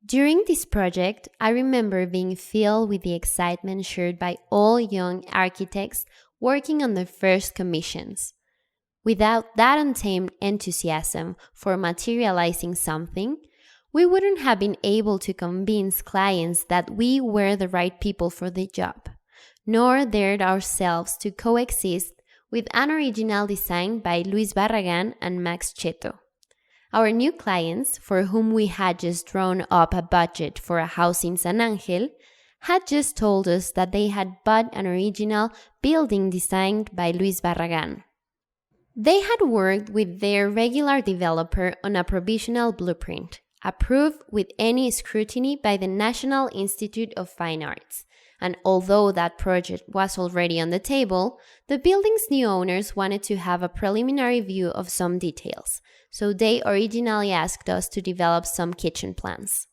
During this project, I remember being filled with the excitement shared by all young architects working on their first commissions. Without that untamed enthusiasm for materializing something, we wouldn't have been able to convince clients that we were the right people for the job, nor dared ourselves to coexist with an original design by Luis Barragan and Max Cheto. Our new clients, for whom we had just drawn up a budget for a house in San Angel, had just told us that they had bought an original building designed by Luis Barragan. They had worked with their regular developer on a provisional blueprint, approved with any scrutiny by the National Institute of Fine Arts. And although that project was already on the table, the building's new owners wanted to have a preliminary view of some details, so they originally asked us to develop some kitchen plans.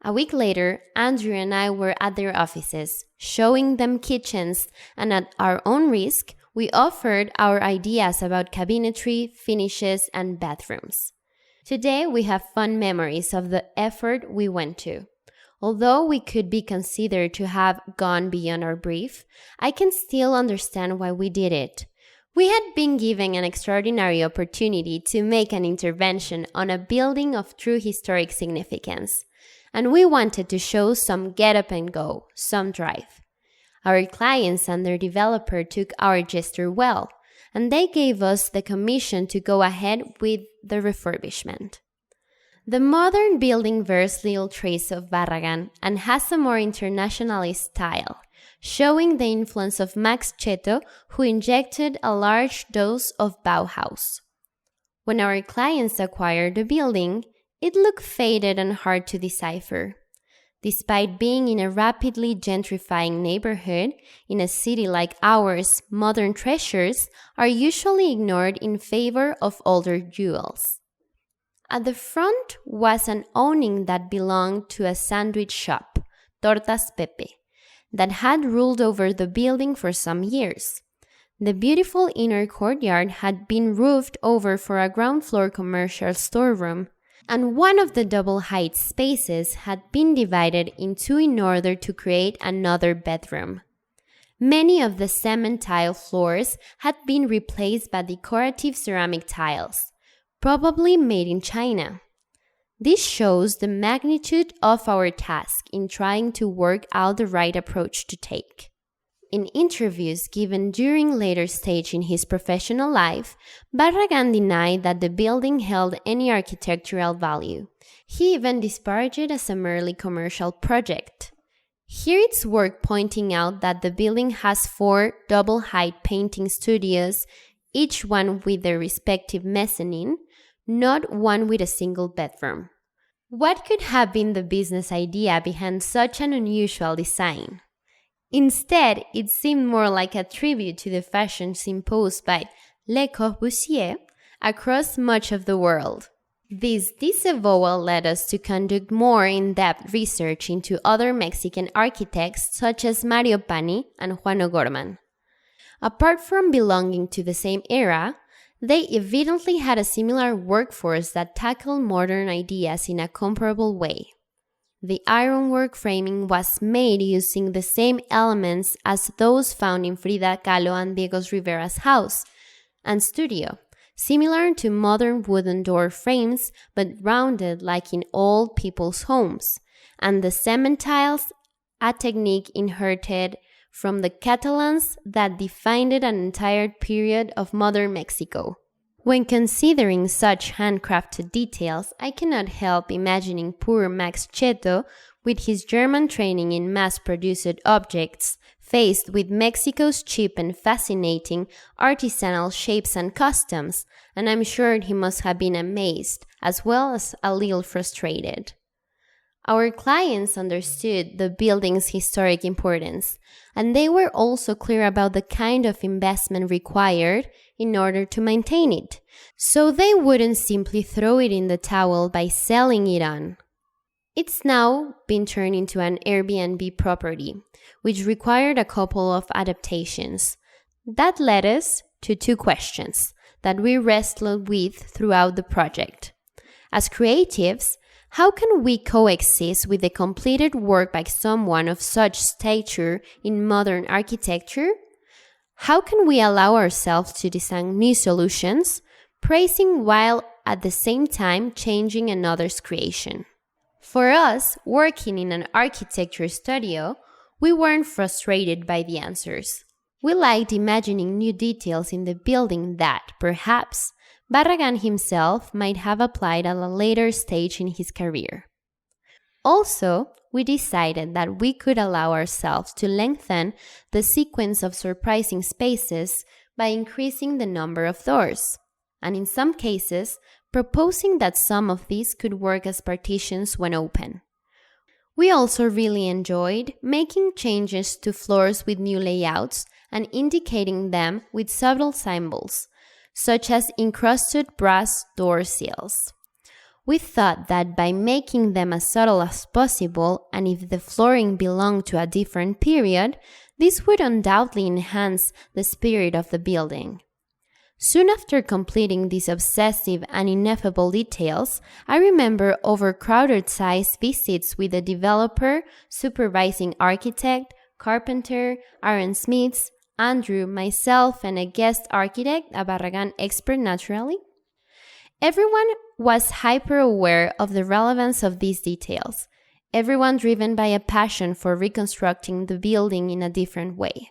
A week later, Andrea and I were at their offices, showing them kitchens, and at our own risk, we offered our ideas about cabinetry, finishes, and bathrooms. Today, we have fond memories of the effort we went to. Although we could be considered to have gone beyond our brief, I can still understand why we did it. We had been given an extraordinary opportunity to make an intervention on a building of true historic significance, and we wanted to show some get up and go, some drive. Our clients and their developer took our gesture well, and they gave us the commission to go ahead with the refurbishment. The modern building bears little trace of Barragan and has a more internationalist style, showing the influence of Max Cheto, who injected a large dose of Bauhaus. When our clients acquired the building, it looked faded and hard to decipher. Despite being in a rapidly gentrifying neighborhood, in a city like ours, modern treasures are usually ignored in favor of older jewels. At the front was an awning that belonged to a sandwich shop, Tortas Pepe, that had ruled over the building for some years. The beautiful inner courtyard had been roofed over for a ground floor commercial storeroom, and one of the double-height spaces had been divided in two in order to create another bedroom. Many of the cement tile floors had been replaced by decorative ceramic tiles, probably made in China. This shows the magnitude of our task in trying to work out the right approach to take. In interviews given during later stage in his professional life, Barragan denied that the building held any architectural value. He even disparaged it as a merely commercial project. Here it's worth pointing out that the building has 4 double-height painting studios, each one with their respective mezzanine, not one with a single bedroom. What could have been the business idea behind such an unusual design? Instead, it seemed more like a tribute to the fashions imposed by Le Corbusier across much of the world. This disavowal led us to conduct more in-depth research into other Mexican architects such as Mario Pani and Juan O'Gorman. Apart from belonging to the same era, they evidently had a similar workforce that tackled modern ideas in a comparable way. The ironwork framing was made using the same elements as those found in Frida Kahlo and Diego Rivera's house and studio, similar to modern wooden door frames but rounded like in old people's homes, and the cement tiles, a technique inherited from the Catalans that defined an entire period of modern Mexico. When considering such handcrafted details, I cannot help imagining poor Max Cheto, with his German training in mass-produced objects, faced with Mexico's cheap and fascinating artisanal shapes and customs, and I'm sure he must have been amazed, as well as a little frustrated. Our clients understood the building's historic importance, and they were also clear about the kind of investment required in order to maintain it, so they wouldn't simply throw it in the towel by selling it on. It's now been turned into an Airbnb property, which required a couple of adaptations. That led us to 2 questions that we wrestled with throughout the project. As creatives, How can we coexist with the completed work by someone of such stature in modern architecture? How can we allow ourselves to design new solutions, praising while at the same time changing another's creation? For us, working in an architecture studio, we weren't frustrated by the answers. We liked imagining new details in the building that, perhaps, Barragan himself might have applied at a later stage in his career. Also, we decided that we could allow ourselves to lengthen the sequence of surprising spaces by increasing the number of doors, and in some cases, proposing that some of these could work as partitions when open. We also really enjoyed making changes to floors with new layouts and indicating them with subtle symbols, such as encrusted brass door seals. We thought that by making them as subtle as possible, and if the flooring belonged to a different period, this would undoubtedly enhance the spirit of the building. Soon after completing these obsessive and ineffable details, I remember overcrowded site visits with the developer, supervising architect, carpenter, ironsmiths, Andrew, myself, and a guest architect, a Barragan expert naturally. Everyone was hyper-aware of the relevance of these details, everyone driven by a passion for reconstructing the building in a different way.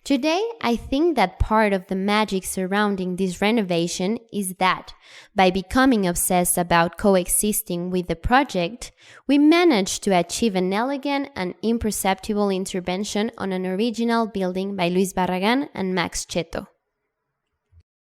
Today, I think that part of the magic surrounding this renovation is that, by becoming obsessed about coexisting with the project, we managed to achieve an elegant and imperceptible intervention on an original building by Luis Barragan and Max Cheto.